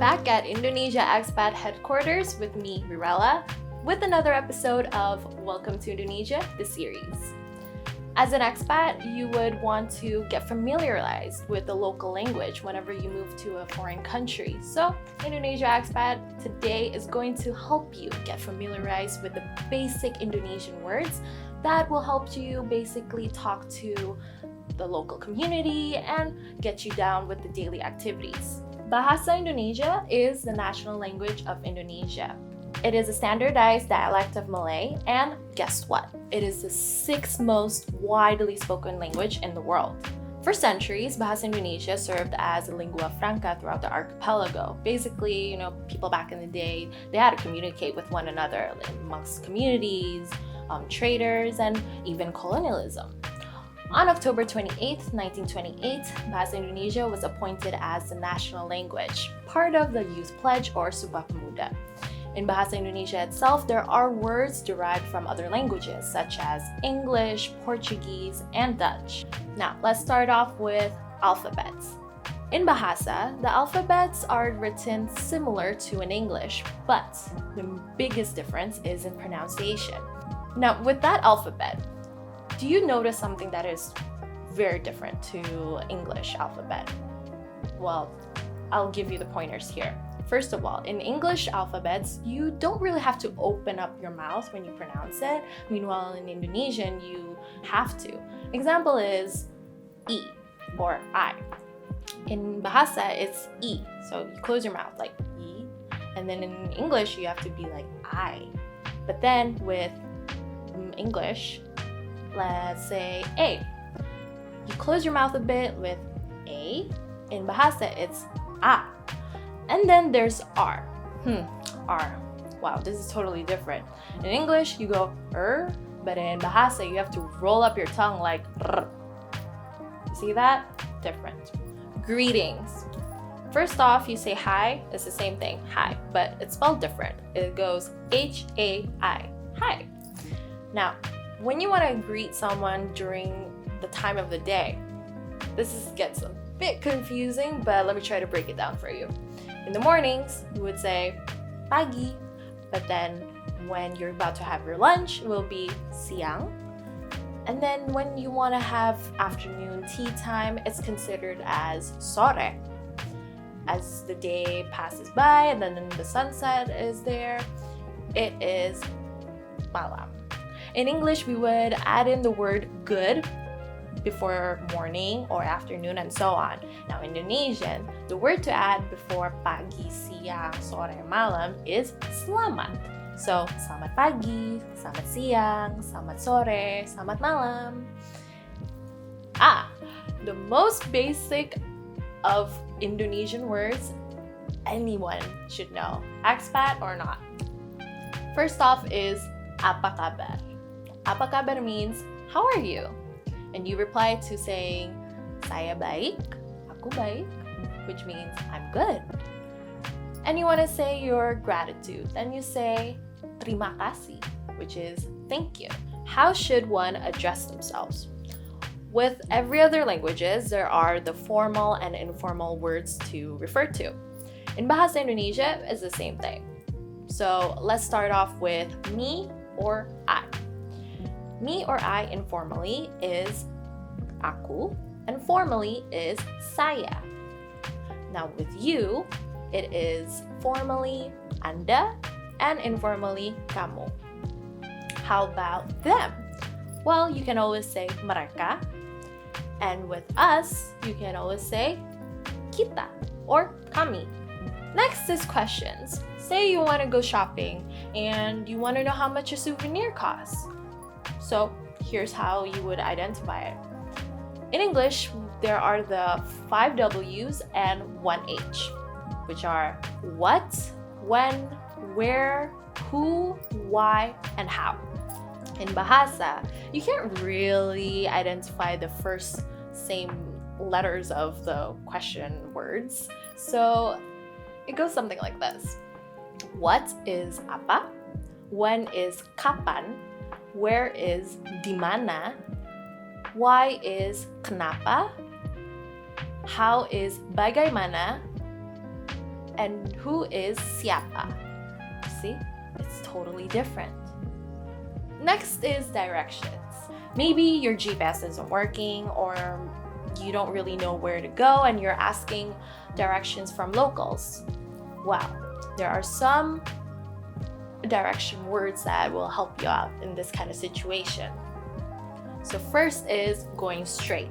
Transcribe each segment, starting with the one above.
back at Indonesia Expat headquarters with me, Rirella, with another episode of Welcome to Indonesia, the series. As an expat, you would want to get familiarized with the local language whenever you move to a foreign country. So, Indonesia Expat today is going to help you get familiarized with the basic Indonesian words that will help you basically talk to the local community and get you down with the daily activities. Bahasa Indonesia is the national language of Indonesia. It is a standardized dialect of Malay, and guess what? It is the sixth most widely spoken language in the world. For centuries, Bahasa Indonesia served as a lingua franca throughout the archipelago. Basically, people back in the day, they had to communicate with one another amongst communities, traders, and even colonialism. On October 28, 1928, Bahasa Indonesia was appointed as the national language, part of the Youth Pledge or Sumpah Pemuda. In Bahasa Indonesia itself, there are words derived from other languages such as English, Portuguese, and Dutch. Now, let's start off with alphabets. In Bahasa, the alphabets are written similar to in English, but the biggest difference is in pronunciation. Now, with that alphabet, do you notice something that is very different to English alphabet? Well, I'll give you the pointers here. First of all, in English alphabets, you don't really have to open up your mouth when you pronounce it. Meanwhile, in Indonesian, you have to. Example is E or I. In Bahasa, it's E. So you close your mouth like E. And then in English, you have to be like I. But then with English, let's say A. You close your mouth a bit with A. In Bahasa, it's A. And then there's R. R. Wow, this is totally different. In English, you go but in Bahasa, you have to roll up your tongue like R. You see that? Different. Greetings. First off, you say hi. It's the same thing, hi, but it's spelled different. It goes H-A-I. Hi. Now, when you want to greet someone during the time of the day, gets a bit confusing, but let me try to break it down for you. In the mornings, you would say pagi, but then when you're about to have your lunch, it will be siang. And then when you want to have afternoon tea time, it's considered as sore. As the day passes by and then the sunset is there, it is malam. In English, we would add in the word good before morning or afternoon and so on. Now, in Indonesian, the word to add before pagi, siang, sore, malam is selamat. So, selamat pagi, selamat siang, selamat sore, selamat malam. The most basic of Indonesian words anyone should know, expat or not. First off is apa kabar. Apa kabar means, how are you? And you reply to saying, saya baik, aku baik, which means I'm good. And you want to say your gratitude, then you say terima kasih, which is thank you. How should one address themselves? With every other languages, there are the formal and informal words to refer to. In Bahasa Indonesia, it's the same thing. So let's start off with me or I. Me or I informally is aku, and formally is saya. Now with you, it is formally Anda, and informally kamu. How about them? Well, you can always say mereka, and with us, you can always say kita or kami. Next is questions. Say you want to go shopping and you want to know how much a souvenir costs. So here's how you would identify it. In English, there are the 5 W's and 1 H, which are what, when, where, who, why, and how. In Bahasa, you can't really identify the first same letters of the question words. So it goes something like this. What is apa? When is kapan? Where is dimana? Why is kenapa? How is bagaimana? and who is siapa. See, it's totally different. Next is directions. Maybe your GPS isn't working, or you don't really know where to go and you're asking directions from locals. Well, there are some direction words that will help you out in this kind of situation. So first is going straight.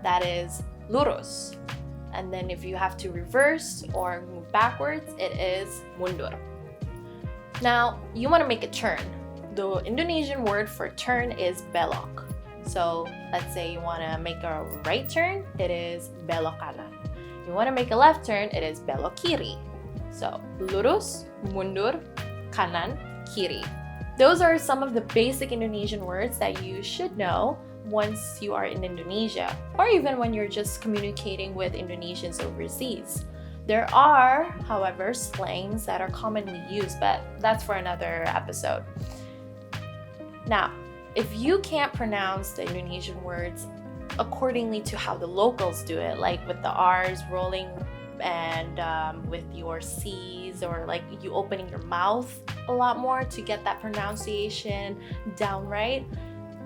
That is lurus. And then if you have to reverse or move backwards, it is mundur. Now, you want to make a turn. The Indonesian word for turn is belok. So let's say you want to make a right turn, it is belok kanan. You want to make a left turn, it is belok kiri. So lurus, mundur, kanan, kiri. Those are some of the basic Indonesian words that you should know once you are in Indonesia, or even when you're just communicating with Indonesians overseas. There are, however, slangs that are commonly used, but that's for another episode. Now, if you can't pronounce the Indonesian words accordingly to how the locals do it, like with the R's rolling and with your C's, or like you opening your mouth a lot more to get that pronunciation down right,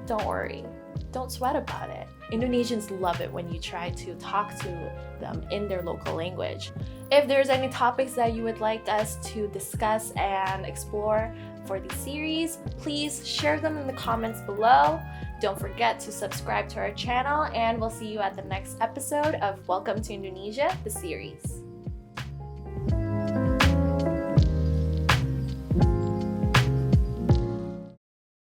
don't worry. Don't sweat about it. Indonesians love it when you try to talk to them in their local language. If there's any topics that you would like us to discuss and explore for the series, please share them in the comments below. Don't forget to subscribe to our channel, and we'll see you at the next episode of Welcome to Indonesia, the series.